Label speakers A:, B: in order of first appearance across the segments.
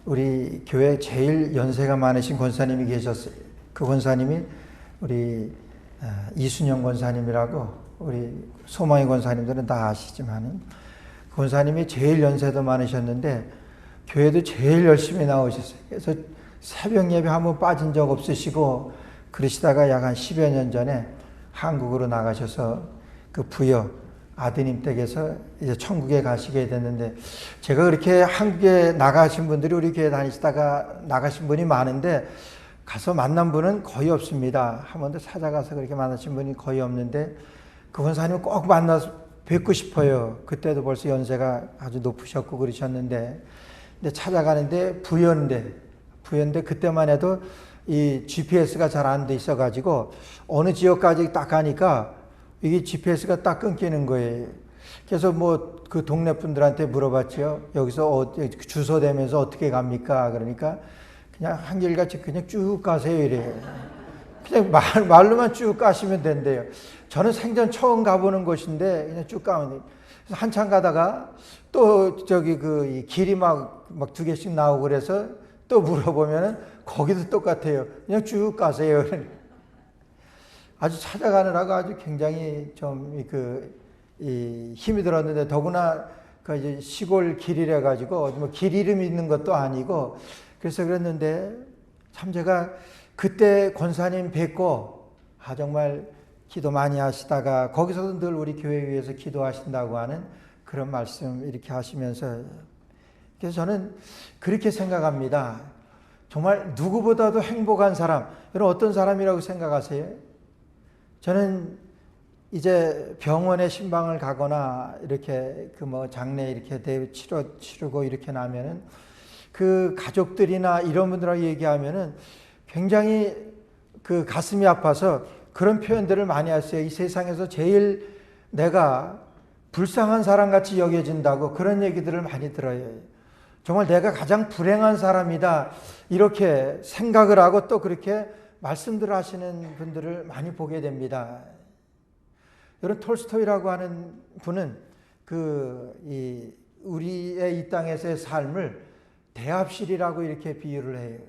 A: 우리 교회 제일 연세가 많으신 권사님이 계셨어요. 그 권사님이 우리 이순영 권사님이라고, 우리 소망이 권사님들은 다 아시지만 그 권사님이 제일 연세도 많으셨는데 교회도 제일 열심히 나오셨어요. 그래서 새벽 예배 한번 빠진 적 없으시고 그러시다가 약 한 10여 년 전에 한국으로 나가셔서 그 부여 아드님 댁에서 이제 천국에 가시게 됐는데, 제가 그렇게 한국에 나가신 분들이 우리 교회 다니시다가 나가신 분이 많은데 가서 만난 분은 거의 없습니다. 한 번도 찾아가서 그렇게 만나신 분이 거의 없는데 그 권사님을 꼭 만나서 뵙고 싶어요. 그때도 벌써 연세가 아주 높으셨고 그러셨는데, 근데 찾아가는데 부여인데 그때만 해도 이 GPS가 잘 안 돼 있어가지고 어느 지역까지 딱 가니까 이게 GPS가 딱 끊기는 거예요. 그래서 뭐 그 동네 분들한테 물어봤죠. 여기서 주소 대면서 어떻게 갑니까? 그러니까 그냥 한결같이 그냥 쭉 가세요 이래요. 그냥 말로만 쭉 가시면 된대요. 저는 생전 처음 가보는 곳인데 그냥 쭉 가면 돼요. 그래서 한참 가다가 또 저기 그 길이 막 두 개씩 나오고 그래서 또 물어보면은 거기도 똑같아요. 그냥 쭉 가세요. 아주 찾아가느라고 아주 굉장히 좀 힘이 들었는데, 더구나 그 이제 시골 길이라 가지고 뭐 길 이름이 있는 것도 아니고 그래서 그랬는데, 참 제가 그때 권사님 뵙고 정말 기도 많이 하시다가 거기서도 늘 우리 교회 위해서 기도하신다고 하는 그런 말씀 이렇게 하시면서, 그래서 저는 그렇게 생각합니다. 정말 누구보다도 행복한 사람, 여러분 어떤 사람이라고 생각하세요? 저는 이제 병원에 신방을 가거나 이렇게 그 뭐 장례 이렇게 치르고 이렇게 나면은 그 가족들이나 이런 분들하고 얘기하면은 굉장히 그 가슴이 아파서 그런 표현들을 많이 하세요. 이 세상에서 제일 내가 불쌍한 사람 같이 여겨진다고 그런 얘기들을 많이 들어요. 정말 내가 가장 불행한 사람이다 이렇게 생각을 하고 또 그렇게 말씀들을 하시는 분들을 많이 보게 됩니다. 여러분 톨스토이라고 하는 분은 우리의 이 땅에서의 삶을 대합실이라고 이렇게 비유를 해요.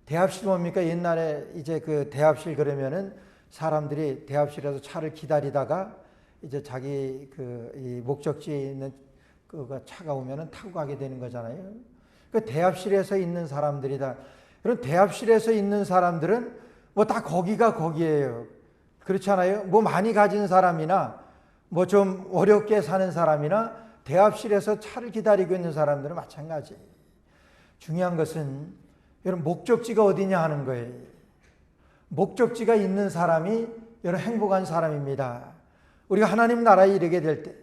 A: 대합실 뭡니까? 옛날에 이제 그 대합실 그러면은 사람들이 대합실에서 차를 기다리다가 이제 자기 이 목적지에 있는 그 차가 오면은 타고 가게 되는 거잖아요. 그 대합실에서 있는 사람들이다. 그런 대합실에서 있는 사람들은 뭐 다 거기가 거기예요. 그렇잖아요. 뭐 많이 가진 사람이나 뭐 좀 어렵게 사는 사람이나 대합실에서 차를 기다리고 있는 사람들은 마찬가지예요. 중요한 것은 여러분 목적지가 어디냐 하는 거예요. 목적지가 있는 사람이 여러분 행복한 사람입니다. 우리가 하나님 나라에 이르게 될 때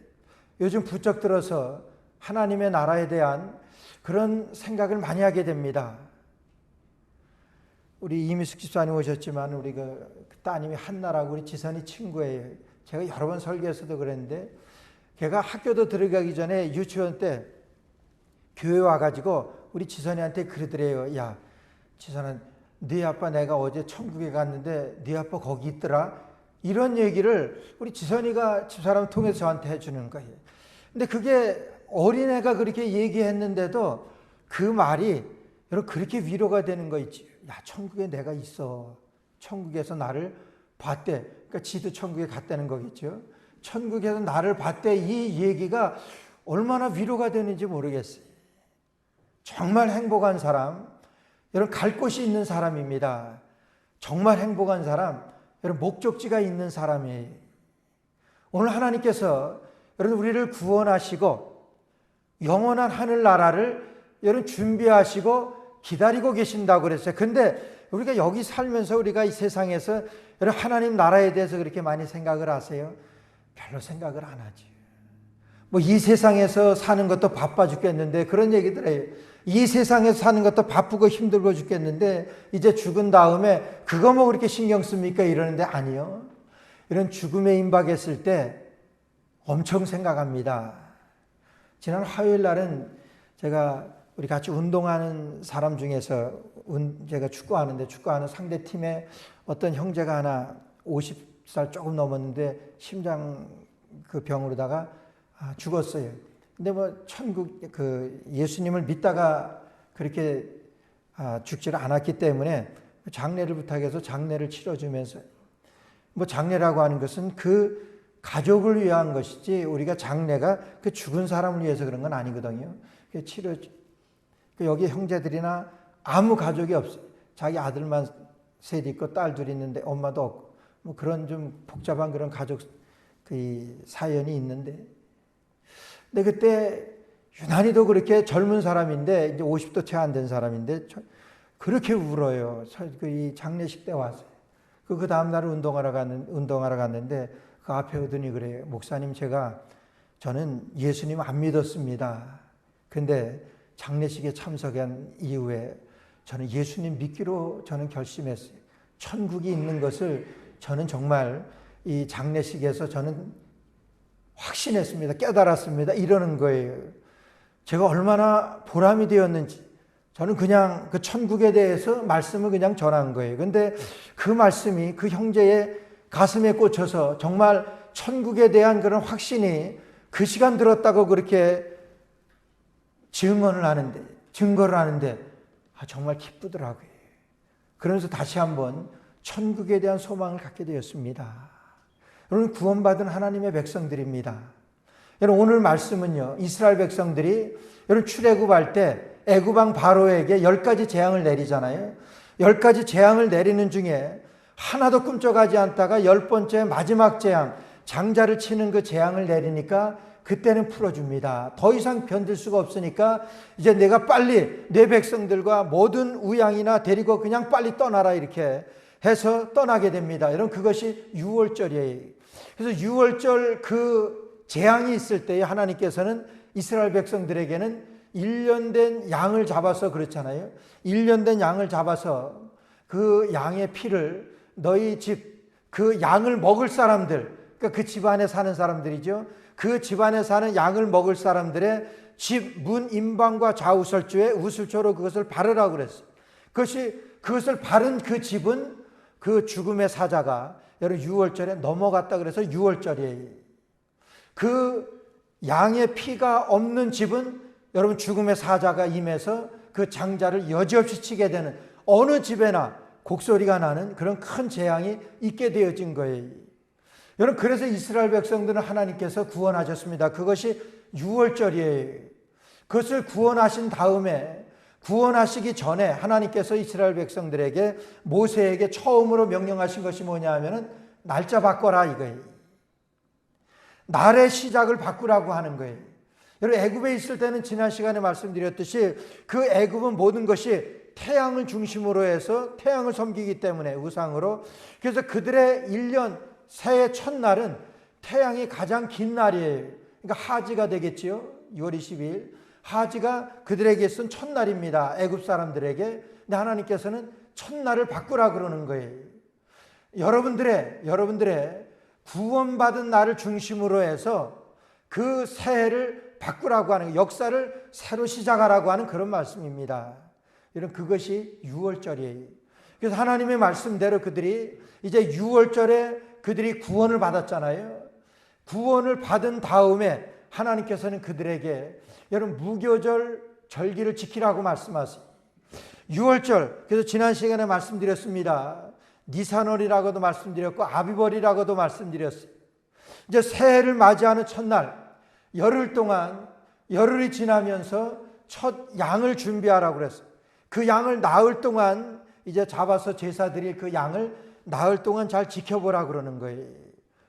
A: 요즘 부쩍 들어서 하나님의 나라에 대한 그런 생각을 많이 하게 됩니다. 우리 이미숙 집사님 오셨지만 우리 그 따님이 한나라고 우리 지선이 친구예요. 제가 여러 번 설교에서도 그랬는데, 걔가 학교도 들어가기 전에 유치원 때 교회 와가지고 우리 지선이한테 그러더래요. 야, 지선아, 네 아빠 내가 어제 천국에 갔는데 네 아빠 거기 있더라. 이런 얘기를 우리 지선이가 집사람 통해서 저한테 해주는 거예요. 근데 그게 어린애가 그렇게 얘기했는데도 그 말이 여러분 그렇게 위로가 되는 거 있지. 야, 천국에 내가 있어. 천국에서 나를 봤대. 그러니까 지도 천국에 갔다는 거겠죠. 천국에서 나를 봤대. 이 얘기가 얼마나 위로가 되는지 모르겠어요. 정말 행복한 사람, 여러분 갈 곳이 있는 사람입니다. 정말 행복한 사람, 여러분 목적지가 있는 사람이에요. 오늘 하나님께서 여러분 우리를 구원하시고 영원한 하늘나라를 여러분 준비하시고 기다리고 계신다고 그랬어요. 근데 우리가 여기 살면서 우리가 이 세상에서 여러분 하나님 나라에 대해서 그렇게 많이 생각을 하세요? 별로 생각을 안 하지. 뭐 이 세상에서 사는 것도 바빠 죽겠는데 그런 얘기들 해요. 이 세상에서 사는 것도 바쁘고 힘들고 죽겠는데 이제 죽은 다음에 그거 뭐 그렇게 신경 씁니까? 이러는데 아니요. 이런 죽음에 임박했을 때 엄청 생각합니다. 지난 화요일 날은 제가 우리 같이 운동하는 사람 중에서 제가 축구하는 상대 팀에 어떤 형제가 하나 50살 조금 넘었는데 심장 그 병으로다가 죽었어요. 근데 뭐 천국 예수님을 믿다가 그렇게 죽지를 않았기 때문에 장례를 부탁해서 장례를 치러주면서, 뭐 장례라고 하는 것은 그 가족을 위한 것이지 우리가 장례가 그 죽은 사람을 위해서 그런 건 아니거든요. 여기 형제들이나 아무 가족이 없어요. 자기 아들만 셋 있고 딸 둘 있는데 엄마도 없고, 뭐 그런 좀 복잡한 그런 가족 그 사연이 있는데, 근데 그때 유난히도 그렇게 젊은 사람인데, 이제 50도 채 안 된 사람인데 그렇게 울어요. 이 장례식 때 와서. 그 다음날 운동하러 갔는데 그 앞에 오더니 그래요. 목사님, 저는 예수님 안 믿었습니다. 근데 장례식에 참석한 이후에 저는 예수님 믿기로 저는 결심했어요. 천국이 있는 것을 저는 정말 이 장례식에서 저는 확신했습니다. 깨달았습니다. 이러는 거예요. 제가 얼마나 보람이 되었는지, 저는 그냥 그 천국에 대해서 말씀을 그냥 전한 거예요. 근데 그 말씀이 그 형제의 가슴에 꽂혀서 정말 천국에 대한 그런 확신이 그 시간 들었다고 그렇게 증거를 하는데 정말 기쁘더라고요. 그러면서 다시 한번 천국에 대한 소망을 갖게 되었습니다. 여러분, 구원받은 하나님의 백성들입니다. 여러분, 오늘 말씀은요, 이스라엘 백성들이 여러분 출애굽할 때 애굽왕 바로에게 10가지 재앙을 내리잖아요. 10가지 재앙을 내리는 중에 하나도 꿈쩍하지 않다가 10번째 마지막 재앙, 장자를 치는 그 재앙을 내리니까 그때는 풀어줍니다. 더 이상 견딜 수가 없으니까 이제 내가 빨리 내 백성들과 모든 우양이나 데리고 그냥 빨리 떠나라, 이렇게 해서 떠나게 됩니다. 여러분, 그것이 유월절이에요. 그래서 유월절 그 재앙이 있을 때에 하나님께서는 이스라엘 백성들에게는 1년 된 양을 잡아서, 그렇잖아요. 1년 된 양을 잡아서 그 양의 피를 너희 집 그 양을 먹을 사람들, 그러니까 그 집안에 사는 사람들이죠. 그 집안에 사는 양을 먹을 사람들의 집 문 임방과 좌우설주에 우슬초로 그것을 바르라고 그랬어요. 그것을 바른 그 집은 그 죽음의 사자가 여러분 유월절에 넘어갔다 그래서 유월절이에요. 그 양의 피가 없는 집은 여러분 죽음의 사자가 임해서 그 장자를 여지없이 치게 되는, 어느 집에나 곡소리가 나는 그런 큰 재앙이 있게 되어진 거예요. 여러분, 그래서 이스라엘 백성들은 하나님께서 구원하셨습니다. 그것이 유월절이에요. 그것을 구원하신 다음에, 구원하시기 전에 하나님께서 이스라엘 백성들에게, 모세에게 처음으로 명령하신 것이 뭐냐 하면은 날짜 바꿔라 이거예요. 날의 시작을 바꾸라고 하는 거예요. 여러분, 애굽에 있을 때는 지난 시간에 말씀드렸듯이 그 애굽은 모든 것이 태양을 중심으로 해서 태양을 섬기기 때문에 우상으로, 그래서 그들의 1년 새해 첫날은 태양이 가장 긴 날이에요. 그러니까 하지가 되겠지요. 6월 22일 하지가 그들에게 있은 첫날입니다. 애굽 사람들에게. 근데 하나님께서는 첫날을 바꾸라 그러는 거예요. 여러분들의 구원받은 날을 중심으로 해서 그 새해를 바꾸라고 하는, 역사를 새로 시작하라고 하는 그런 말씀입니다. 이런 그것이 유월절이에요. 그래서 하나님의 말씀대로 그들이 이제 유월절에 그들이 구원을 받았잖아요. 구원을 받은 다음에 하나님께서는 그들에게 여러분 무교절 절기를 지키라고 말씀하세요. 유월절, 그래서 지난 시간에 말씀드렸습니다. 니산월이라고도 말씀드렸고 아비벌이라고도 말씀드렸어요. 이제 새해를 맞이하는 첫날, 열흘 동안, 열흘이 지나면서 첫 양을 준비하라고 그랬어요. 그 양을 나흘 동안 이제 잡아서 제사 드릴 그 양을 나흘 동안 잘 지켜보라 그러는 거예요.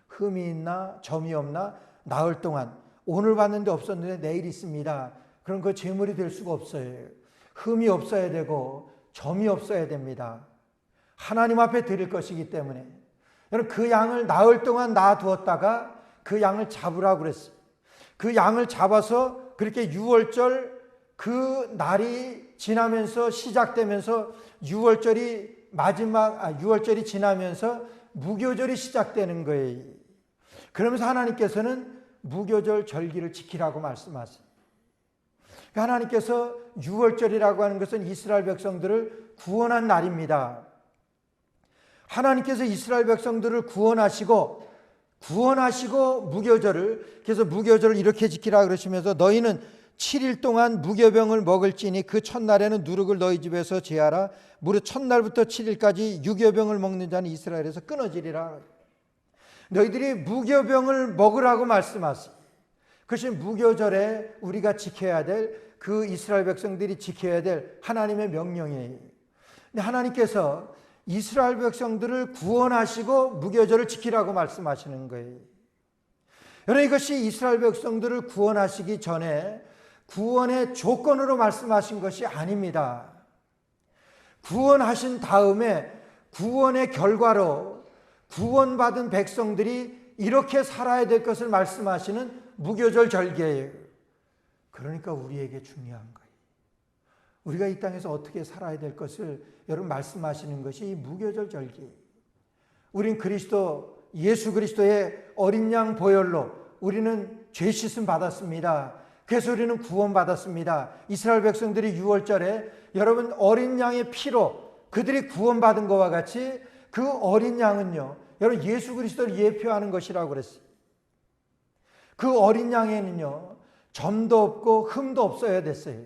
A: 흠이 있나 점이 없나 나흘 동안. 오늘 봤는데 없었는데 내일 있습니다. 그럼 그 제물이 될 수가 없어요. 흠이 없어야 되고 점이 없어야 됩니다. 하나님 앞에 드릴 것이기 때문에. 여러분, 그 양을 나흘 동안 놔두었다가 그 양을 잡으라고 그랬어요. 그 양을 잡아서 그렇게 유월절 그 날이 지나면서 시작되면서 유월절이 유월절이 지나면서 무교절이 시작되는 거예요. 그러면서 하나님께서는 무교절 절기를 지키라고 말씀하세요. 하나님께서 유월절이라고 하는 것은 이스라엘 백성들을 구원한 날입니다. 하나님께서 이스라엘 백성들을 구원하시고 무교절을, 그래서 무교절을 이렇게 지키라 그러시면서 너희는 7일 동안 무교병을 먹을지니 그 첫날에는 누룩을 너희 집에서 제하라. 무릇 첫날부터 7일까지 유교병을 먹는 자는 이스라엘에서 끊어지리라. 너희들이 무교병을 먹으라고 말씀하세요. 그것이 무교절에 우리가 지켜야 될, 그 이스라엘 백성들이 지켜야 될 하나님의 명령이에요. 근데 하나님께서 이스라엘 백성들을 구원하시고 무교절을 지키라고 말씀하시는 거예요. 여러분, 이것이 이스라엘 백성들을 구원하시기 전에 구원의 조건으로 말씀하신 것이 아닙니다. 구원하신 다음에 구원의 결과로 구원받은 백성들이 이렇게 살아야 될 것을 말씀하시는 무교절 절기예요. 그러니까 우리에게 중요한 거예요. 우리가 이 땅에서 어떻게 살아야 될 것을 여러분 말씀하시는 것이 이 무교절 절기예요. 우린 그리스도, 예수 그리스도의 어린 양 보혈로 우리는 죄 씻음 받았습니다. 그래서 우리는 구원받았습니다. 이스라엘 백성들이 6월절에 여러분 어린 양의 피로 그들이 구원받은 것과 같이 그 어린 양은요, 여러분 예수 그리스도를 예표하는 것이라고 그랬어요. 그 어린 양에는요 점도 없고 흠도 없어야 됐어요.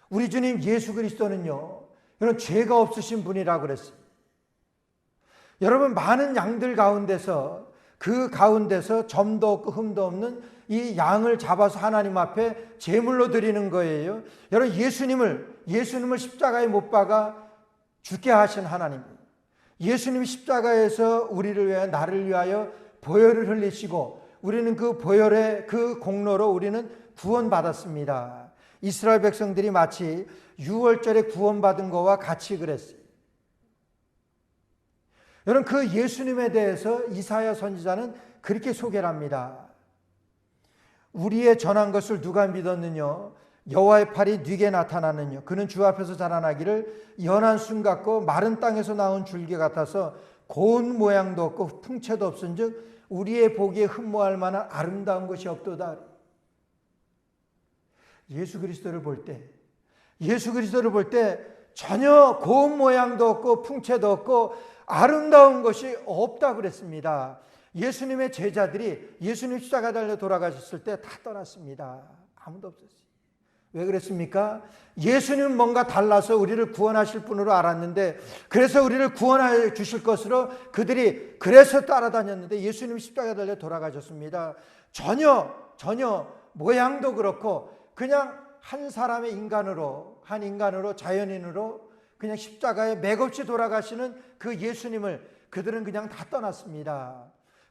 A: 우리 주님 예수 그리스도는요 여러분 죄가 없으신 분이라고 그랬어요. 여러분 많은 양들 가운데서 그 가운데서 점도 없고 흠도 없는 이 양을 잡아서 하나님 앞에 제물로 드리는 거예요. 여러분 예수님을 십자가에 못 박아 죽게 하신 하나님, 예수님이 십자가에서 우리를 위하여 나를 위하여 보혈을 흘리시고 우리는 그 보혈의 그 공로로 우리는 구원받았습니다. 이스라엘 백성들이 마치 6월절에 구원받은 것과 같이 그랬어요. 여러분 그 예수님에 대해서 이사야 선지자는 그렇게 소개를 합니다. 우리의 전한 것을 누가 믿었느냐? 여호와의 팔이 네게 나타나느냐? 그는 주 앞에서 자라나기를 연한 순 같고 마른 땅에서 나온 줄기 같아서 고운 모양도 없고 풍채도 없은즉 우리의 보기에 흠모할 만한 아름다운 것이 없도다. 예수 그리스도를 볼 때 전혀 고운 모양도 없고 풍채도 없고 아름다운 것이 없다고 그랬습니다. 예수님의 제자들이 예수님 십자가 달려 돌아가셨을 때 다 떠났습니다. 아무도 없었어요. 왜 그랬습니까? 예수님은 뭔가 달라서 우리를 구원하실 분으로 알았는데, 그래서 우리를 구원해 주실 것으로 그들이 그래서 따라다녔는데 예수님 십자가 달려 돌아가셨습니다. 전혀 모양도 그렇고 그냥 한 사람의 인간으로, 한 인간으로, 자연인으로 그냥 십자가에 맥없이 돌아가시는 그 예수님을 그들은 그냥 다 떠났습니다.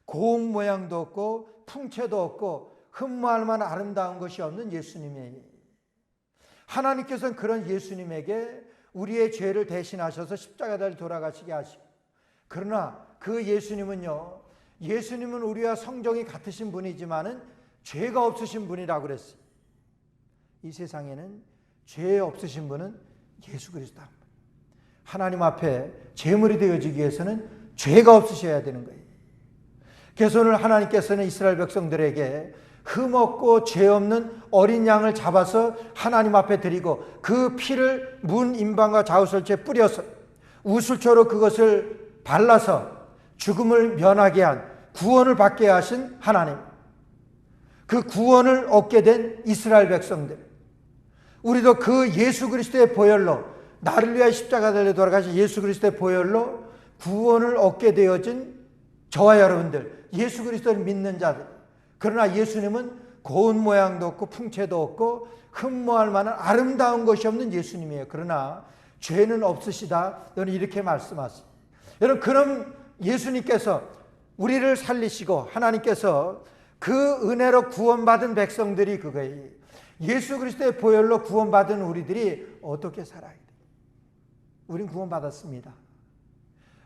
A: 고운 모양도 없고 풍채도 없고 흠모할 만한 아름다운 것이 없는 예수님이에요. 하나님께서는 그런 예수님에게 우리의 죄를 대신하셔서 십자가를 돌아가시게 하시고, 그러나 그 예수님은 우리와 성정이 같으신 분이지만은 죄가 없으신 분이라고 그랬어요. 이 세상에는 죄 없으신 분은 예수 그리스도. 하나님 앞에 제물이 되어지기 위해서는 죄가 없으셔야 되는 거예요. 그래서 오늘 하나님께서는 이스라엘 백성들에게 흠없고 죄 없는 어린 양을 잡아서 하나님 앞에 드리고 그 피를 문 임방과 좌우설치에 뿌려서 우슬초로 그것을 발라서 죽음을 면하게 한, 구원을 받게 하신 하나님, 그 구원을 얻게 된 이스라엘 백성들, 우리도 그 예수 그리스도의 보혈로, 나를 위하여 십자가 달려 돌아가신 예수 그리스도의 보혈로 구원을 얻게 되어진 저와 여러분들, 예수 그리스도를 믿는 자들. 그러나 예수님은 고운 모양도 없고 풍채도 없고 흠모할 만한 아름다운 것이 없는 예수님이에요. 그러나 죄는 없으시다. 여러분 이렇게 말씀하세요. 여러분 그럼 예수님께서 우리를 살리시고 하나님께서 그 은혜로 구원받은 백성들이 그거예요. 예수 그리스도의 보혈로 구원받은 우리들이 어떻게 살아야 돼요? 우린 구원받았습니다.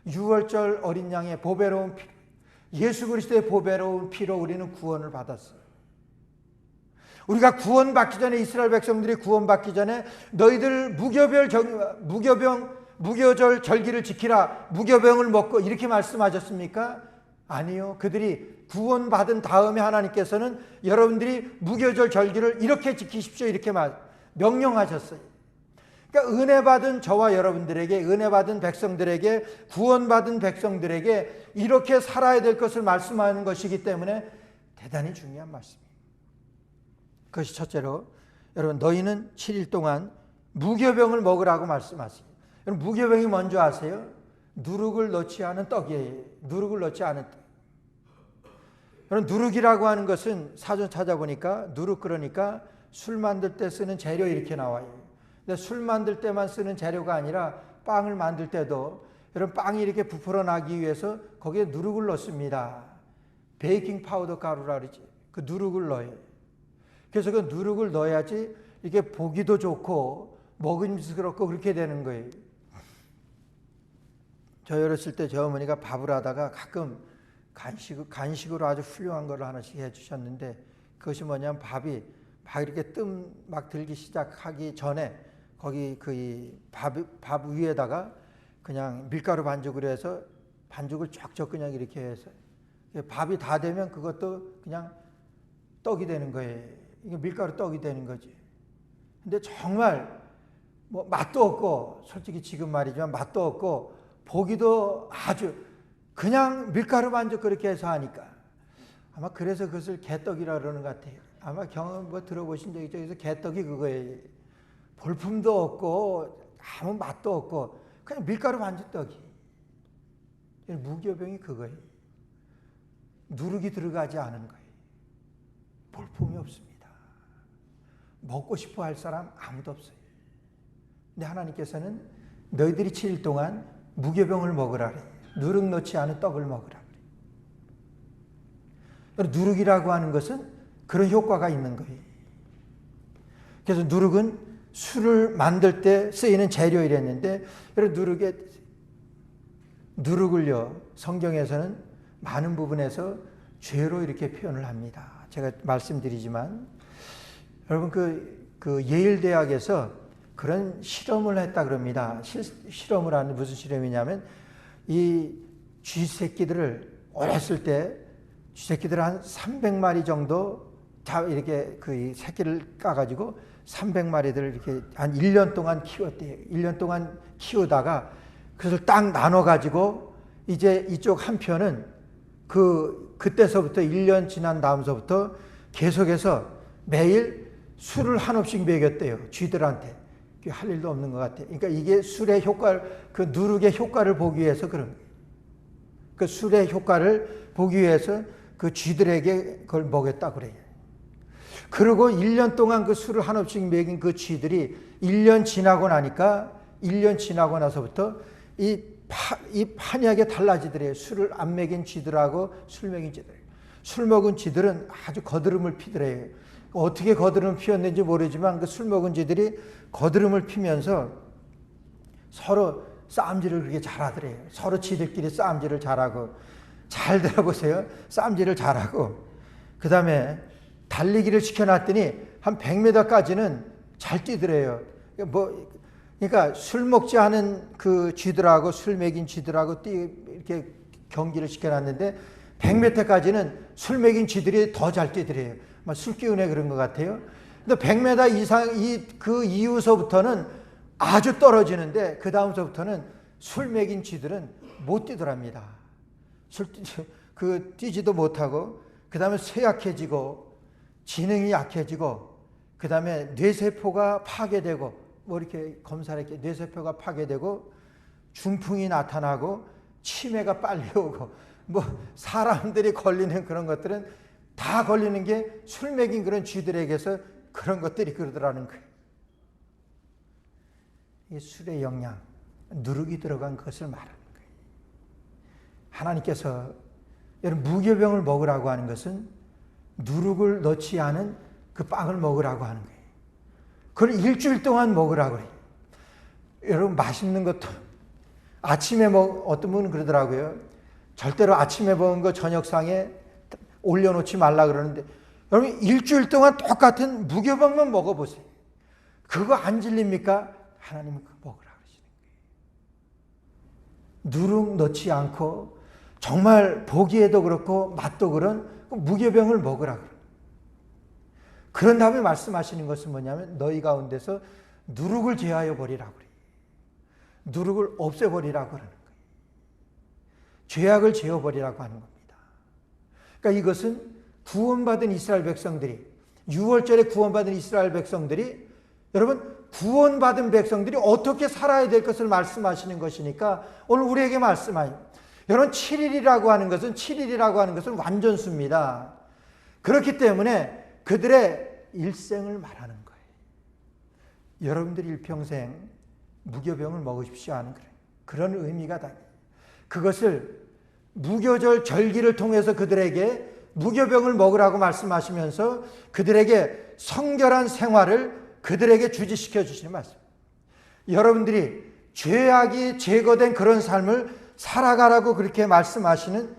A: 6월절 어린 양의 보배로운 피, 예수 그리스도의 보배로운 피로 우리는 구원을 받았어요. 우리가 구원받기 전에, 이스라엘 백성들이 구원받기 전에 너희들 무교절 절기를 지키라, 무교병을 먹고 이렇게 말씀하셨습니까? 아니요. 그들이 구원받은 다음에 하나님께서는 여러분들이 무교절 절기를 이렇게 지키십시오 이렇게 명령하셨어요. 그러니까 은혜 받은 저와 여러분들에게, 은혜 받은 백성들에게, 구원받은 백성들에게 이렇게 살아야 될 것을 말씀하는 것이기 때문에 대단히 중요한 말씀입니다. 그것이 첫째로, 여러분 너희는 7일 동안 무교병을 먹으라고 말씀하세요. 여러분 무교병이 뭔지 아세요? 누룩을 넣지 않은 떡이에요. 누룩을 넣지 않은 떡. 여러분 누룩이라고 하는 것은 사전 찾아보니까 누룩, 그러니까 술 만들 때 쓰는 재료 이렇게 나와요. 근데 술 만들 때만 쓰는 재료가 아니라 빵을 만들 때도 여러분 빵이 이렇게 부풀어 나기 위해서 거기에 누룩을 넣습니다. 베이킹 파우더 가루라 그러지. 그 누룩을 넣어요. 그래서 그 누룩을 넣어야지 이게 보기도 좋고 먹음직스럽고 그렇게 되는 거예요. 저 어렸을 때 저 어머니가 밥을 하다가 가끔 간식으로 아주 훌륭한 걸 하나씩 해주셨는데, 그것이 뭐냐면 밥이 막 이렇게 뜸 막 들기 시작하기 전에 거기 그 밥 위에다가 그냥 밀가루 반죽을 해서 반죽을 쫙쫙 그냥 이렇게 해서 밥이 다 되면 그것도 그냥 떡이 되는 거예요. 이게 밀가루 떡이 되는 거지. 근데 정말 뭐 맛도 없고, 솔직히 지금 말이지만 맛도 없고 보기도 아주 그냥 밀가루 반죽 그렇게 해서 하니까 아마 그래서 그것을 개떡이라 그러는 것 같아요. 아마 경험 뭐 들어보신 적 있죠? 그래서 개떡이 그거예요. 볼품도 없고 아무 맛도 없고 그냥 밀가루 반죽 떡이. 무교병이 그거예요. 누룩이 들어가지 않은 거예요. 볼품이 없습니다. 먹고 싶어 할 사람 아무도 없어요. 근데 하나님께서는 너희들이 7일 동안 무교병을 먹으라 그래요. 누룩 넣지 않은 떡을 먹으라 그래요. 누룩이라고 하는 것은 그런 효과가 있는 거예요. 그래서 누룩은 술을 만들 때 쓰이는 재료 이랬는데, 누룩을요 성경에서는 많은 부분에서 죄로 이렇게 표현을 합니다. 제가 말씀드리지만 여러분 그 예일 대학에서 그런 실험을 했다 그럽니다. 실험을 하는 무슨 실험이냐면 이 쥐새끼들을 어렸을 때 쥐새끼들 한 300마리 정도 다 이렇게 그 새끼를 까가지고 300마리들을 이렇게 한 1년 동안 키웠대요. 1년 동안 키우다가 그것을 딱 나눠가지고 이제 이쪽 한 편은 그때서부터 1년 지난 다음서부터 계속해서 매일 술을 한없씩 먹였대요. 쥐들한테. 할 일도 없는 것 같아요. 그러니까 이게 술의 효과를, 그 누룩의 효과를 보기 위해서 그런 거예요. 그 술의 효과를 보기 위해서 그 쥐들에게 그걸 먹였다 그래요. 그리고 1년 동안 그 술을 한없씩 먹인 그 쥐들이 1년 지나고 나서부터 이 판이하게 달라지더래요. 술을 안 먹인 쥐들하고 술 먹인 쥐들. 술 먹은 쥐들은 아주 거드름을 피더래요. 어떻게 거드름을 피웠는지 모르지만 그 술 먹은 쥐들이 거드름을 피면서 서로 싸움질을 그렇게 잘하더래요. 서로 쥐들끼리 싸움질을 잘하고, 잘 들어보세요. 싸움질을 잘하고, 그 다음에 달리기를 시켜놨더니 한 100m까지는 잘 뛰더래요. 그러니까 술 먹지 않은 그 쥐들하고 술 먹인 쥐들하고 이렇게 경기를 시켜놨는데 100m까지는 술 먹인 쥐들이 더 잘 뛰더래요. 술 기운에 그런 것 같아요. 근데 100m 이상 그 이후서부터는 아주 떨어지는데 그 다음서부터는 술 먹인 쥐들은 못 뛰더랍니다. 뛰지도 못하고, 그 다음에 쇠약해지고 지능이 약해지고, 그 다음에 뇌세포가 파괴되고, 뭐 이렇게 검사를 했게 뇌세포가 파괴되고 중풍이 나타나고 치매가 빨리 오고, 뭐 사람들이 걸리는 그런 것들은 다 걸리는 게 술 먹인 그런 쥐들에게서 그런 것들이 그러더라는 거예요. 이 술의 영양, 누룩이 들어간 것을 말하는 거예요. 하나님께서 여러분 무교병을 먹으라고 하는 것은 누룩을 넣지 않은 그 빵을 먹으라고 하는 거예요. 그걸 일주일 동안 먹으라고 해요. 여러분 맛있는 것도 아침에 어떤 분은 그러더라고요. 절대로 아침에 먹은 거 저녁상에 올려놓지 말라 그러는데, 여러분 일주일 동안 똑같은 무교병만 먹어보세요. 그거 안 질립니까? 하나님은 그거 먹으라 그러시는 거예요. 누룩 넣지 않고 정말 보기에도 그렇고 맛도 그런 무교병을 먹으라 그래요. 그런 다음에 말씀하시는 것은 뭐냐면 너희 가운데서 누룩을 제하여 버리라고 그래요. 누룩을 없애버리라고 그러는 거예요. 죄악을 제어버리라고 하는 겁니다. 그러니까 이것은 구원받은 이스라엘 백성들이 6월절에 구원받은 이스라엘 백성들이, 여러분 구원받은 백성들이 어떻게 살아야 될 것을 말씀하시는 것이니까 오늘 우리에게 말씀하요. 여러분 7일이라고 하는 것은 완전수입니다. 그렇기 때문에 그들의 일생을 말하는 거예요. 여러분들이 일평생 무교병을 먹으십시오 하는 그런 의미가 다. 그것을 무교절 절기를 통해서 그들에게 무교병을 먹으라고 말씀하시면서 그들에게 성결한 생활을 그들에게 주지시켜 주시는 말씀. 여러분들이 죄악이 제거된 그런 삶을 살아가라고 그렇게 말씀하시는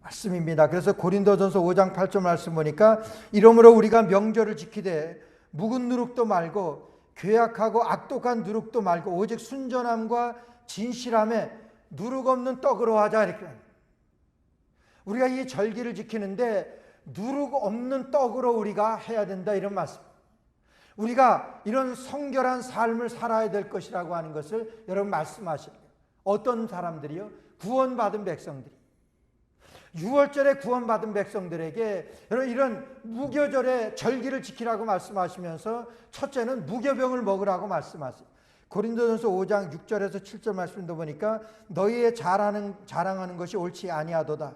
A: 말씀입니다. 그래서 고린도전서 5장 8절 말씀 보니까 이러므로 우리가 명절을 지키되 묵은 누룩도 말고 괴악하고 악독한 누룩도 말고 오직 순전함과 진실함에 누룩 없는 떡으로 하자 이렇게. 우리가 이 절기를 지키는데 누룩 없는 떡으로 우리가 해야 된다 이런 말씀. 우리가 이런 성결한 삶을 살아야 될 것이라고 하는 것을 여러분 말씀하시는 거예요. 어떤 사람들이요? 구원받은 백성들이. 6월절에 구원받은 백성들에게 여러분 이런 무교절의 절기를 지키라고 말씀하시면서 첫째는 무교병을 먹으라고 말씀하세요. 고린도전서 5장 6절에서 7절 말씀도 보니까 너희의 자랑하는 것이 옳지 아니하도다.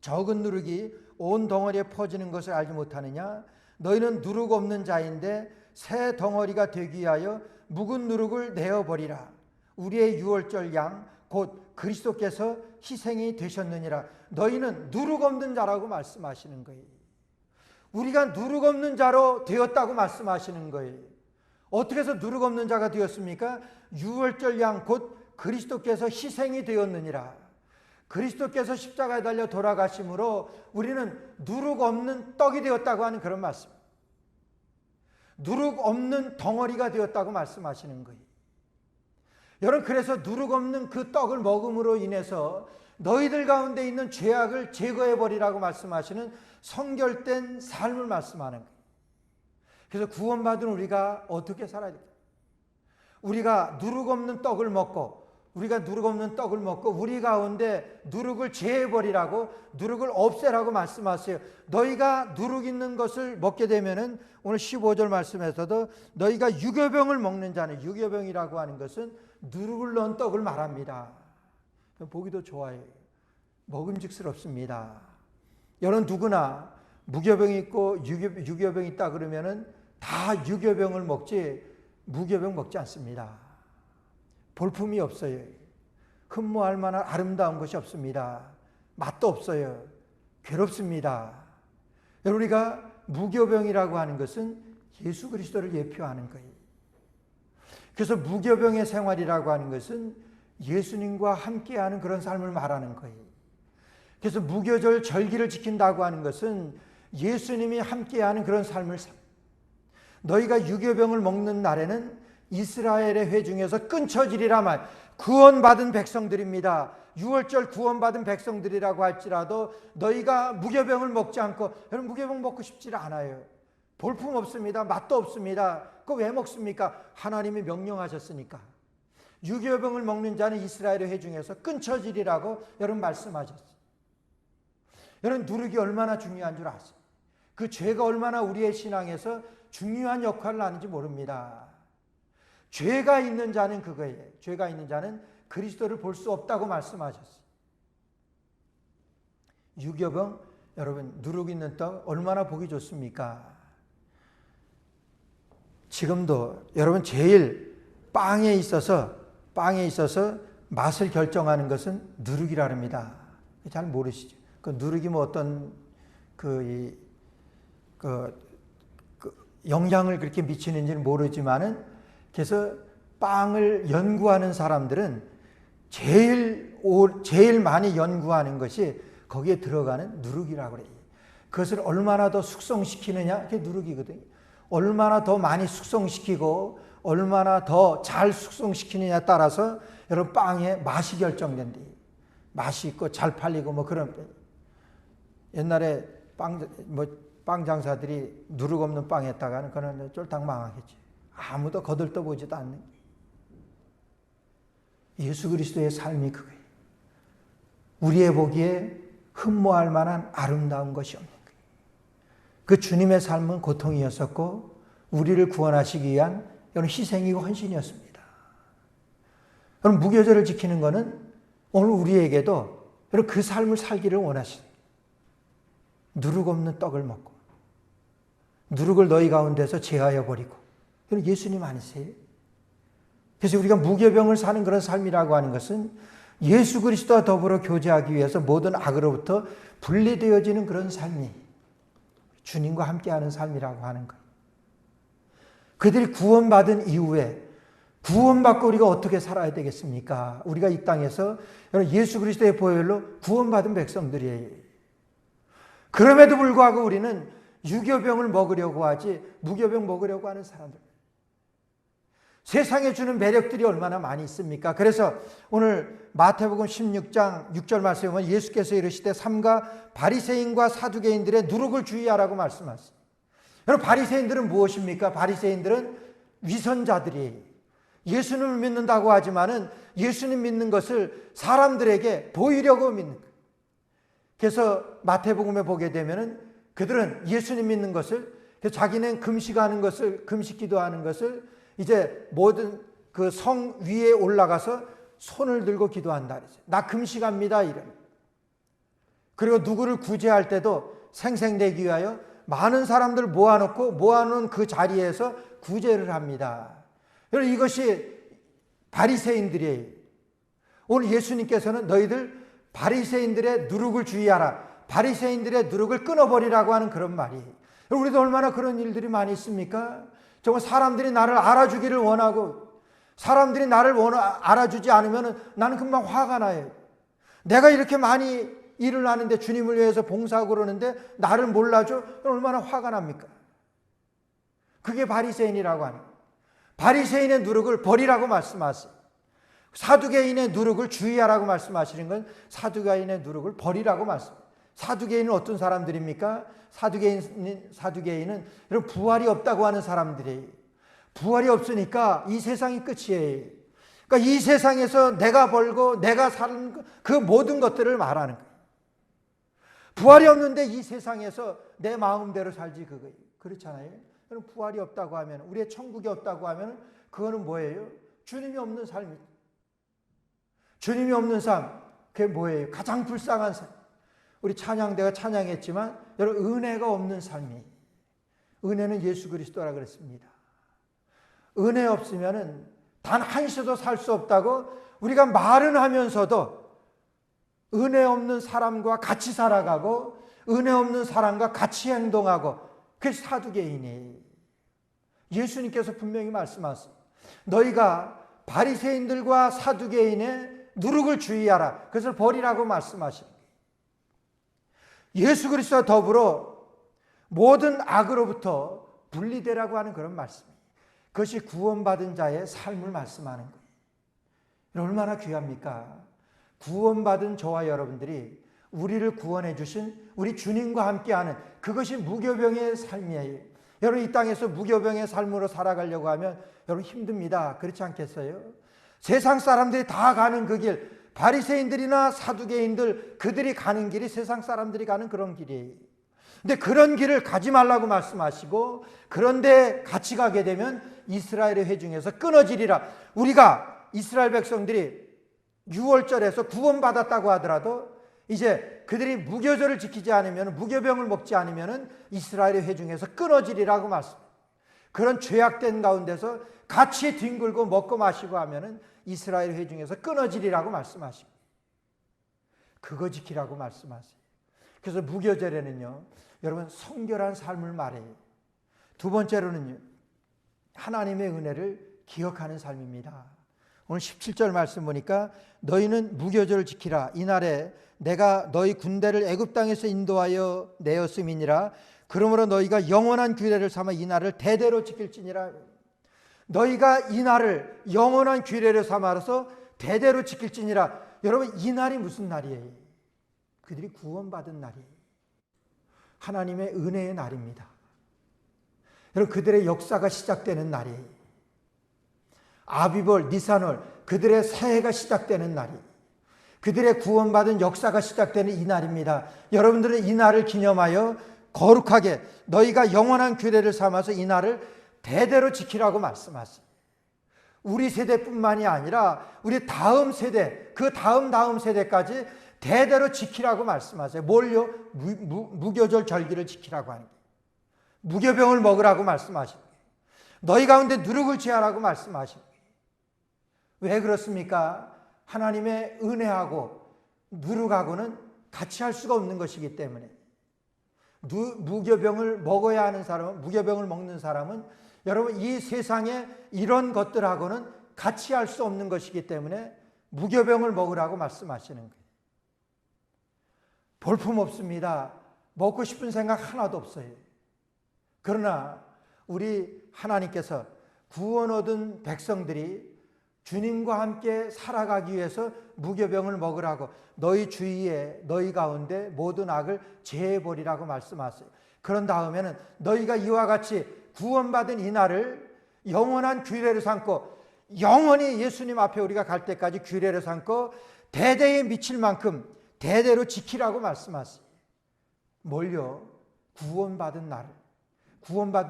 A: 적은 누룩이 온 덩어리에 퍼지는 것을 알지 못하느냐? 너희는 누룩 없는 자인데 새 덩어리가 되기 위하여 묵은 누룩을 내어버리라. 우리의 6월절 양 곧 그리스도께서 희생이 되셨느니라. 너희는 누룩 없는 자라고 말씀하시는 거예요. 우리가 누룩 없는 자로 되었다고 말씀하시는 거예요. 어떻게 해서 누룩 없는 자가 되었습니까? 6월절 양 곧 그리스도께서 희생이 되었느니라. 그리스도께서 십자가에 달려 돌아가심으로 우리는 누룩 없는 떡이 되었다고 하는 그런 말씀. 누룩 없는 덩어리가 되었다고 말씀하시는 거예요. 여러분 그래서 누룩 없는 그 떡을 먹음으로 인해서 너희들 가운데 있는 죄악을 제거해버리라고 말씀하시는 성결된 삶을 말씀하는 거예요. 그래서 구원받은 우리가 어떻게 살아야 될까? 우리가 누룩 없는 떡을 먹고 우리 가운데 누룩을 제해버리라고, 누룩을 없애라고 말씀하세요. 너희가 누룩 있는 것을 먹게 되면은 오늘 15절 말씀에서도 너희가 유교병을 먹는 자는, 유교병이라고 하는 것은 누룩을 넣은 떡을 말합니다. 보기도 좋아요. 먹음직스럽습니다. 여러분 누구나 무교병이 있고 유교병이 있다 그러면은 다 유교병을 먹지 무교병 먹지 않습니다. 볼품이 없어요. 흠모할 만한 아름다운 것이 없습니다. 맛도 없어요. 괴롭습니다. 우리가 무교병이라고 하는 것은 예수 그리스도를 예표하는 거예요. 그래서 무교병의 생활이라고 하는 것은 예수님과 함께하는 그런 삶을 말하는 거예요. 그래서 무교절 절기를 지킨다고 하는 것은 예수님이 함께하는 그런 삶을 너희가 유교병을 먹는 날에는 이스라엘의 회중에서 끊쳐지리라 말. 구원받은 백성들입니다. 6월절 구원받은 백성들이라고 할지라도 너희가 무교병을 먹지 않고, 여러분 무교병 먹고 싶지 않아요. 볼품 없습니다. 맛도 없습니다. 그거 왜 먹습니까? 하나님이 명령하셨으니까. 유교병을 먹는 자는 이스라엘의 회중에서 끊쳐지리라고 여러분 말씀하셨어요. 여러분 누룩이 얼마나 중요한 줄 아세요? 그 죄가 얼마나 우리의 신앙에서 중요한 역할을 하는지 모릅니다. 죄가 있는 자는 그거예요. 죄가 있는 자는 그리스도를 볼 수 없다고 말씀하셨어요. 유교병, 여러분 누룩 있는 떡 얼마나 보기 좋습니까? 지금도 여러분 제일 빵에 있어서 맛을 결정하는 것은 누룩이라 합니다. 잘 모르시죠? 그 누룩이 뭐 어떤 영향을 그렇게 미치는지는 모르지만은, 그래서 빵을 연구하는 사람들은 제일 많이 연구하는 것이 거기에 들어가는 누룩이라고 그래요. 그것을 얼마나 더 숙성시키느냐, 그게 누룩이거든요. 얼마나 더 많이 숙성시키고 얼마나 더 잘 숙성시키느냐에 따라서 여러분 빵의 맛이 결정된대. 맛이 있고 잘 팔리고 뭐 그런. 옛날에 빵 장사들이 누룩 없는 빵 했다가는 그는 쫄딱 망하겠지. 아무도 거들떠보지도 않는. 예수 그리스도의 삶이 그거예요. 우리의 보기에 흠모할 만한 아름다운 것이 없는 거예요. 그 주님의 삶은 고통이었었고 우리를 구원하시기 위한 여러분 희생이고 헌신이었습니다. 여러분 무교절을 지키는 것은 오늘 우리에게도 여러분 그 삶을 살기를 원하십니다. 누룩 없는 떡을 먹고 누룩을 너희 가운데서 제하여 버리고 여러분 예수님 아니세요? 그래서 우리가 무교병을 사는 그런 삶이라고 하는 것은 예수 그리스도와 더불어 교제하기 위해서 모든 악으로부터 분리되어지는 그런 삶이 주님과 함께하는 삶이라고 하는 거예요. 그들이 구원받은 이후에 구원받고 우리가 어떻게 살아야 되겠습니까? 우리가 이 땅에서 예수 그리스도의 보혈로 구원받은 백성들이에요. 그럼에도 불구하고 우리는 유교병을 먹으려고 하지 무교병 먹으려고 하는 사람들. 세상에 주는 매력들이 얼마나 많이 있습니까? 그래서 오늘 마태복음 16장 6절 말씀에 보면 예수께서 이르시되 삼가 바리새인과 사두개인들의 누룩을 주의하라고 말씀하셨습니다. 여러분 바리새인들은 무엇입니까? 바리새인들은 위선자들이에요. 예수님을 믿는다고 하지만은 예수님 믿는 것을 사람들에게 보이려고 믿는 거예요. 그래서 마태복음에 보게 되면은 그들은 예수님 믿는 것을 자기는 금식하는 것을 금식 기도하는 것을 이제 모든 그 성 위에 올라가서 손을 들고 기도한다 그랬어요. 나 금식합니다 이런. 그리고 누구를 구제할 때도 생생되기 위하여 많은 사람들 모아놓은 그 자리에서 구제를 합니다. 여러분 이것이 바리새인들이에요. 오늘 예수님께서는 너희들 바리새인들의 누룩을 주의하라. 바리새인들의 누룩을 끊어버리라고 하는 그런 말이에요. 우리도 얼마나 그런 일들이 많이 있습니까? 정말 사람들이 나를 알아주기를 원하고 사람들이 나를 알아주지 않으면 나는 금방 화가 나요. 내가 이렇게 많이 일을 하는데 주님을 위해서 봉사하고 그러는데 나를 몰라줘? 얼마나 화가 납니까? 그게 바리새인이라고 하는 거예요. 바리새인의 누룩을 버리라고 말씀하세요. 사두개인의 누룩을 주의하라고 말씀하시는 건 사두개인의 누룩을 버리라고 말씀합니다. 사두개인은 어떤 사람들입니까? 사두개인은 여러분 부활이 없다고 하는 사람들이에요. 부활이 없으니까 이 세상이 끝이에요. 그러니까 이 세상에서 내가 벌고 내가 사는 그 모든 것들을 말하는 거예요. 부활이 없는데 이 세상에서 내 마음대로 살지 그거예요. 그렇잖아요. 여러분 부활이 없다고 하면 우리의 천국이 없다고 하면 그거는 뭐예요? 주님이 없는 삶이죠. 주님이 없는 삶 그게 뭐예요? 가장 불쌍한 삶. 우리 찬양대가 찬양했지만 여러분 은혜가 없는 삶이 은혜는 예수 그리스도라 그랬습니다. 은혜 없으면은 단 한시도 살 수 없다고 우리가 말은 하면서도 은혜 없는 사람과 같이 살아가고 은혜 없는 사람과 같이 행동하고 그게 사두개인이에요. 예수님께서 분명히 말씀하셨습니다. 너희가 바리새인들과 사두개인의 누룩을 주의하라. 그것을 버리라고 말씀하십니다. 예수 그리스도와 더불어 모든 악으로부터 분리되라고 하는 그런 말씀이에요. 그것이 구원받은 자의 삶을 말씀하는 거예요. 얼마나 귀합니까? 구원받은 저와 여러분들이 우리를 구원해 주신 우리 주님과 함께하는 그것이 무교병의 삶이에요. 여러분 이 땅에서 무교병의 삶으로 살아가려고 하면 여러분 힘듭니다. 그렇지 않겠어요? 세상 사람들이 다 가는 그 길, 바리새인들이나 사두개인들 그들이 가는 길이 세상 사람들이 가는 그런 길이에요. 근데 그런 길을 가지 말라고 말씀하시고 그런데 같이 가게 되면 이스라엘의 회중에서 끊어지리라. 우리가 이스라엘 백성들이 6월절에서 구원받았다고 하더라도 이제 그들이 무교절을 지키지 않으면 무교병을 먹지 않으면 이스라엘의 회중에서 끊어지리라고 말씀합니다. 그런 죄악된 가운데서 같이 뒹굴고 먹고 마시고 하면은 이스라엘 회중에서 끊어지리라고 말씀하시고 그거 지키라고 말씀하세요. 그래서 무교절에는요 여러분 성결한 삶을 말해요. 두 번째로는요 하나님의 은혜를 기억하는 삶입니다. 오늘 17절 말씀 보니까 너희는 무교절을 지키라. 이날에 내가 너희 군대를 애굽 땅에서 인도하여 내었음이니라. 그러므로 너희가 영원한 규례를 삼아 이 날을 대대로 지킬지니라. 너희가 이 날을 영원한 규례를 삼아서 대대로 지킬지니라. 여러분 이 날이 무슨 날이에요? 그들이 구원받은 날이에요. 하나님의 은혜의 날입니다. 여러분 그들의 역사가 시작되는 날이에요. 아비벌, 니산월 그들의 새해가 시작되는 날이에요. 그들의 구원받은 역사가 시작되는 이 날입니다. 여러분들은 이 날을 기념하여 거룩하게 너희가 영원한 규례를 삼아서 이 날을 대대로 지키라고 말씀하십니다. 우리 세대뿐만이 아니라 우리 다음 세대, 그 다음 세대까지 대대로 지키라고 말씀하세요. 뭘요? 무교절 절기를 지키라고 하는 거예요. 무교병을 먹으라고 말씀하시는 거예요. 너희 가운데 누룩을 제하라고 말씀하시는 거예요. 왜 그렇습니까? 하나님의 은혜하고 누룩하고는 같이 할 수가 없는 것이기 때문에 무교병을 먹어야 하는 사람은, 무교병을 먹는 사람은 여러분 이 세상에 이런 것들하고는 같이 할 수 없는 것이기 때문에 무교병을 먹으라고 말씀하시는 거예요. 볼품 없습니다. 먹고 싶은 생각 하나도 없어요. 그러나 우리 하나님께서 구원 얻은 백성들이 주님과 함께 살아가기 위해서 무교병을 먹으라고 너희 주위에 너희 가운데 모든 악을 제해버리라고 말씀하세요. 그런 다음에는 너희가 이와 같이 구원받은 이 날을 영원한 규례를 삼고 영원히 예수님 앞에 우리가 갈 때까지 규례를 삼고 대대에 미칠 만큼 대대로 지키라고 말씀하세요. 뭘요? 구원받은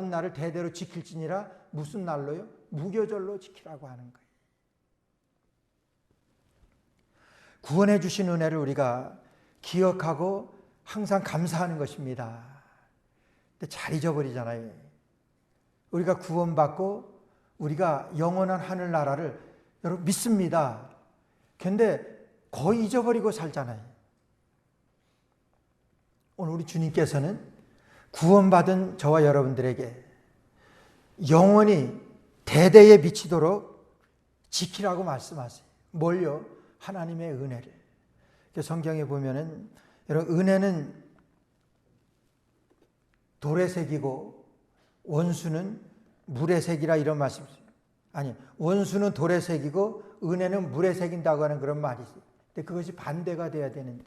A: 날을 대대로 지킬지니라. 무슨 날로요? 무교절로 지키라고 하는 거예요. 구원해 주신 은혜를 우리가 기억하고 항상 감사하는 것입니다. 근데 잘 잊어버리잖아요. 우리가 구원받고 우리가 영원한 하늘나라를 여러분 믿습니다. 근데 거의 잊어버리고 살잖아요. 오늘 우리 주님께서는 구원받은 저와 여러분들에게 영원히 대대에 미치도록 지키라고 말씀하세요. 뭘요? 하나님의 은혜를. 성경에 보면은 여러분 은혜는 돌의 색이고 원수는 물의 색이라 이런 말씀이죠. 아니, 원수는 돌의 색이고 은혜는 물의 색인다고 하는 그런 말이 있어요. 근데 그것이 반대가 돼야 되는데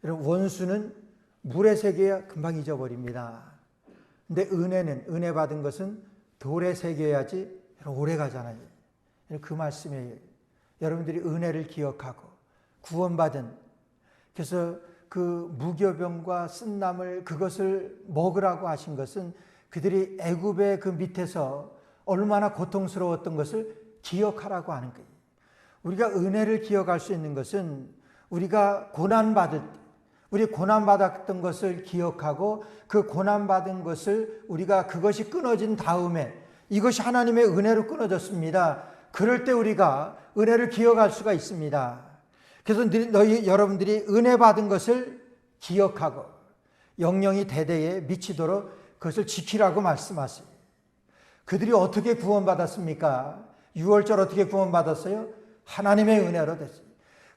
A: 여러분 원수는 물의 색이야 금방 잊어버립니다. 근데 은혜 받은 것은 돌의 색이어야지 오래 가잖아요. 그 말씀이에요. 여러분들이 은혜를 기억하고 구원받은, 그래서 그 무교병과 쓴나물 그것을 먹으라고 하신 것은 그들이 애굽의 그 밑에서 얼마나 고통스러웠던 것을 기억하라고 하는 거예요. 우리가 은혜를 기억할 수 있는 것은 우리가 고난받을 때 우리 고난받았던 것을 기억하고 그 고난받은 것을 우리가 그것이 끊어진 다음에 이것이 하나님의 은혜로 끊어졌습니다. 그럴 때 우리가 은혜를 기억할 수가 있습니다. 그래서 여러분들이 은혜 받은 것을 기억하고 영영이 대대에 미치도록 그것을 지키라고 말씀하세요. 그들이 어떻게 구원받았습니까? 6월절 어떻게 구원받았어요? 하나님의 은혜로 됐어요.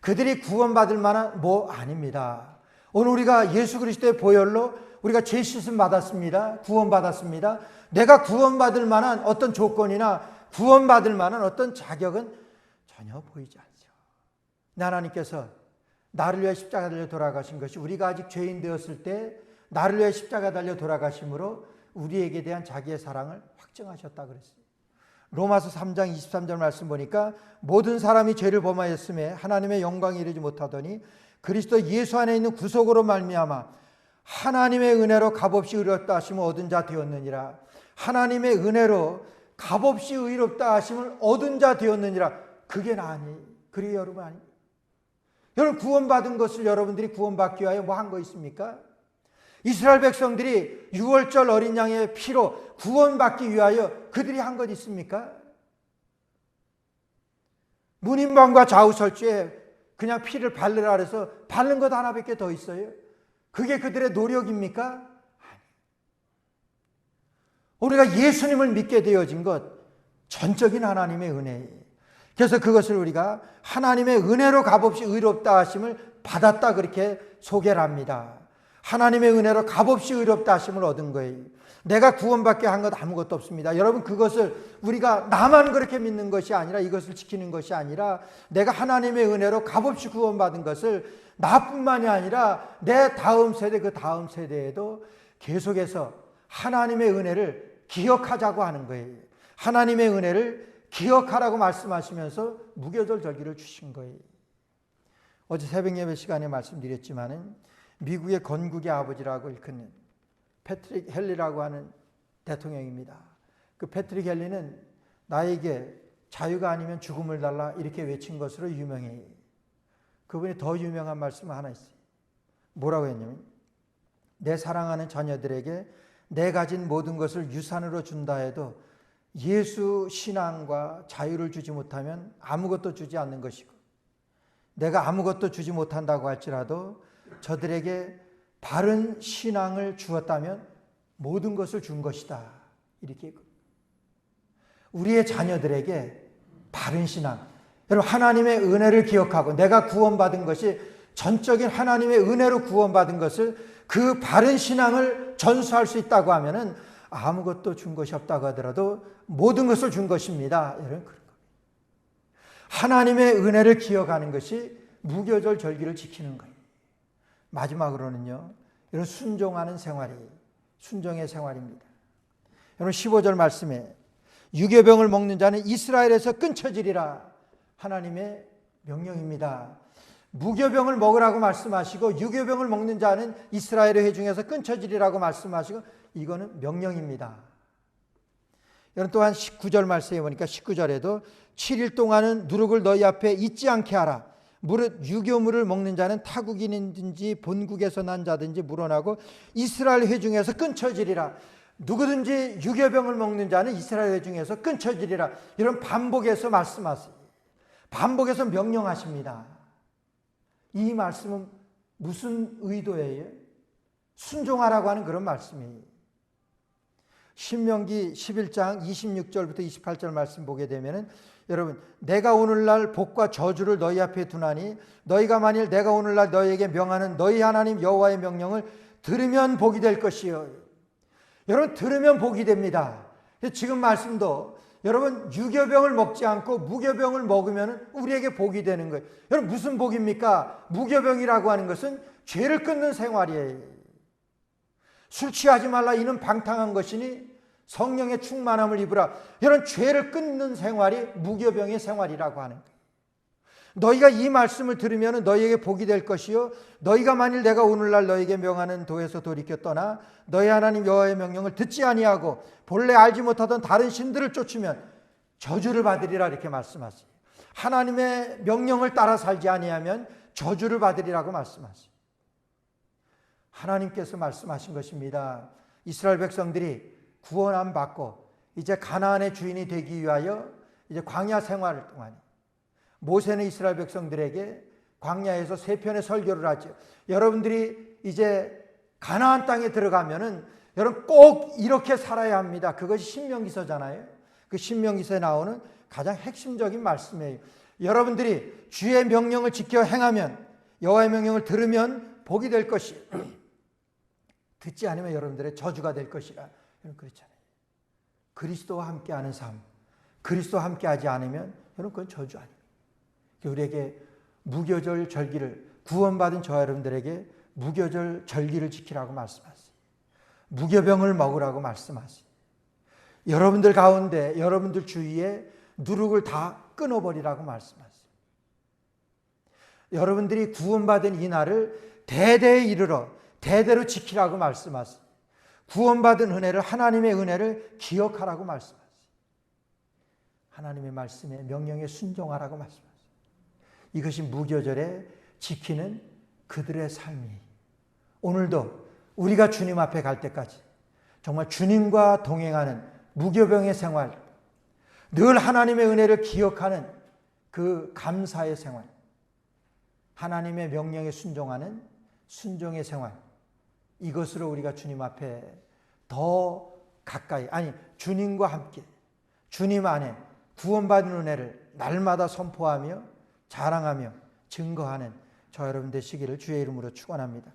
A: 그들이 구원받을 만한 아닙니다. 오늘 우리가 예수 그리스도의 보혈로 우리가 죄 씻음 받았습니다. 구원받았습니다. 내가 구원받을 만한 어떤 조건이나 구원받을 만한 어떤 자격은 전혀 보이지 않죠. 하나님께서 나를 위해 십자가 달려 돌아가신 것이 우리가 아직 죄인 되었을 때 나를 위해 십자가 달려 돌아가심으로 우리에게 대한 자기의 사랑을 확증하셨다 그랬어요. 로마서 3장 23절 말씀 보니까 모든 사람이 죄를 범하였음에 하나님의 영광에 이르지 못하더니 그리스도 예수 안에 있는 구속으로 말미암아 하나님의 은혜로 값없이 의롭다 하심을 얻은 자 되었느니라. 하나님의 은혜로 값없이 의롭다 하심을 얻은 자 되었느니라. 그게 나니 그리 여러분 아니? 여러분 구원받은 것을 여러분들이 구원받기 위하여 뭐 한 거 있습니까? 이스라엘 백성들이 6월절 어린 양의 피로 구원받기 위하여 그들이 한 것 있습니까? 문인방과 좌우설주에 그냥 피를 바르라 그래서 바른 것 하나밖에 더 있어요? 그게 그들의 노력입니까? 아니. 우리가 예수님을 믿게 되어진 것 전적인 하나님의 은혜예요. 그래서 그것을 우리가 하나님의 은혜로 값없이 의롭다 하심을 받았다 그렇게 소개를 합니다. 하나님의 은혜로 값없이 의롭다 하심을 얻은 거예요. 내가 구원받게 한 것 아무것도 없습니다. 여러분 그것을 우리가 나만 그렇게 믿는 것이 아니라 이것을 지키는 것이 아니라 내가 하나님의 은혜로 값없이 구원받은 것을 나뿐만이 아니라 내 다음 세대 그 다음 세대에도 계속해서 하나님의 은혜를 기억하자고 하는 거예요. 하나님의 은혜를 기억하라고 말씀하시면서 무교절 절기를 주신 거예요. 어제 새벽 예배 시간에 말씀드렸지만은 미국의 건국의 아버지라고 일컫는 패트릭 헨리라고 하는 대통령입니다. 그 패트릭 헨리는 나에게 자유가 아니면 죽음을 달라 이렇게 외친 것으로 유명해요. 그분이 더 유명한 말씀 하나 있어요. 뭐라고 했냐면 내 사랑하는 자녀들에게 내 가진 모든 것을 유산으로 준다 해도 예수 신앙과 자유를 주지 못하면 아무것도 주지 않는 것이고 내가 아무것도 주지 못한다고 할지라도 저들에게 바른 신앙을 주었다면 모든 것을 준 것이다. 이렇게 우리의 자녀들에게 바른 신앙, 여러분 하나님의 은혜를 기억하고 내가 구원받은 것이 전적인 하나님의 은혜로 구원받은 것을 그 바른 신앙을 전수할 수 있다고 하면은 아무것도 준 것이 없다고 하더라도 모든 것을 준 것입니다. 여러분 그런 겁니다. 하나님의 은혜를 기억하는 것이 무교절 절기를 지키는 거예요. 마지막으로는요, 이런 순종하는 생활이 순종의 생활입니다. 여러분 15절 말씀에 유교병을 먹는 자는 이스라엘에서 끊쳐지리라 하나님의 명령입니다. 무교병을 먹으라고 말씀하시고 유교병을 먹는 자는 이스라엘의 회중에서 끊쳐지리라고 말씀하시고 이거는 명령입니다. 여러분 또한 19절 말씀에 보니까 19절에도 7일 동안은 누룩을 너희 앞에 잊지 않게 하라. 무릇 유교물을 먹는 자는 타국인이든지 본국에서 난 자든지 물어나고 이스라엘 회중에서 끊쳐지리라. 누구든지 유교병을 먹는 자는 이스라엘 회중에서 끊쳐지리라. 이런 반복해서 말씀하세요. 반복해서 명령하십니다. 이 말씀은 무슨 의도예요? 순종하라고 하는 그런 말씀이에요. 신명기 11장 26절부터 28절 말씀 보게 되면은 여러분 내가 오늘날 복과 저주를 너희 앞에 두나니 너희가 만일 내가 오늘날 너희에게 명하는 너희 하나님 여호와의 명령을 들으면 복이 될 것이요. 여러분 들으면 복이 됩니다. 지금 말씀도 여러분 유교병을 먹지 않고 무교병을 먹으면 우리에게 복이 되는 거예요. 여러분 무슨 복입니까? 무교병이라고 하는 것은 죄를 끊는 생활이에요. 술 취하지 말라 이는 방탕한 것이니 성령의 충만함을 입으라. 이런 죄를 끊는 생활이 무교병의 생활이라고 하는 거예요. 너희가 이 말씀을 들으면 너희에게 복이 될 것이요 너희가 만일 내가 오늘날 너희에게 명하는 도에서 돌이켜 떠나 너희 하나님 여호와의 명령을 듣지 아니하고 본래 알지 못하던 다른 신들을 쫓으면 저주를 받으리라 이렇게 말씀하세요. 하나님의 명령을 따라 살지 아니하면 저주를 받으리라고 말씀하세요. 하나님께서 말씀하신 것입니다. 이스라엘 백성들이 구원 안 받고 이제 가나안의 주인이 되기 위하여 이제 광야 생활을 동안 모세는 이스라엘 백성들에게 광야에서 세 편의 설교를 하죠. 여러분들이 이제 가나안 땅에 들어가면은 여러분 꼭 이렇게 살아야 합니다. 그것이 신명기서잖아요. 그 신명기서에 나오는 가장 핵심적인 말씀이에요. 여러분들이 주의 명령을 지켜 행하면 여호와의 명령을 들으면 복이 될 것이 듣지 않으면 여러분들의 저주가 될 것이라. 여러분 그렇잖아요. 그리스도와 함께하는 삶, 그리스도와 함께하지 않으면 여러분 그건 저주 아닙니다. 우리에게 무교절 절기를 구원받은 저 여러분들에게 무교절 절기를 지키라고 말씀하세요. 무교병을 먹으라고 말씀하세요. 여러분들 가운데 여러분들 주위에 누룩을 다 끊어버리라고 말씀하세요. 여러분들이 구원받은 이 날을 대대에 이르러 대대로 지키라고 말씀하세요. 구원받은 은혜를 하나님의 은혜를 기억하라고 말씀하세요. 하나님의 말씀에 명령에 순종하라고 말씀하세요. 이것이 무교절에 지키는 그들의 삶이에요. 오늘도 우리가 주님 앞에 갈 때까지 정말 주님과 동행하는 무교병의 생활, 늘 하나님의 은혜를 기억하는 그 감사의 생활, 하나님의 명령에 순종하는 순종의 생활, 이것으로 우리가 주님 앞에 더 가까이, 아니 주님과 함께 주님 안에 구원받은 은혜를 날마다 선포하며 자랑하며 증거하는 저 여러분 되시기를 주의 이름으로 축원합니다.